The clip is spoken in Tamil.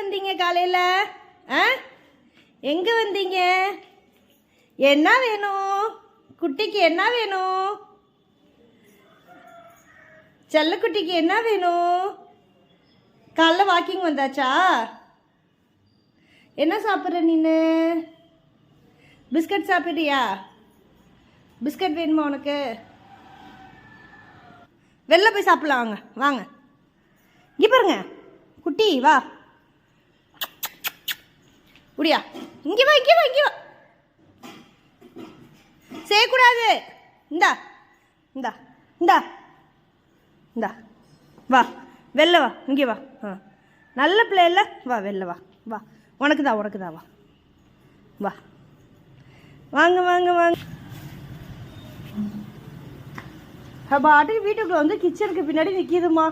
வந்தீங்க காலையில்? ஆ, எங்கே வந்தீங்க? என்ன வேணும் குட்டிக்கு? என்ன வேணும்? செல்லக்குட்டிக்கு என்ன வேணும்? காலைல வாக்கிங் வந்தாச்சா? என்ன சாப்பிட்ற நீனு? பிஸ்கட் சாப்பிட்றியா? பிஸ்கட் வேணுமா உனக்கு? வெளில போய் சாப்பிட்லாம், வாங்க வாங்க. இங்கே பாருங்க குட்டி, வா முடியா. இங்கே வா இங்கே வா இங்கே வா. செய்யக்கூடாது. இந்தா இந்தா இந்தா இந்தா, வா வெளில வா. இங்கே வா. ஆ, நல்ல பிள்ளை இல்லை, வா வெளில வா. வா, உனக்கு தான் வா வா. வாங்க வாங்க வாங்க. பாட்டுக்கு வீட்டுக்குள்ள வந்து கிச்சனுக்கு பின்னாடி நிற்கிதுமா.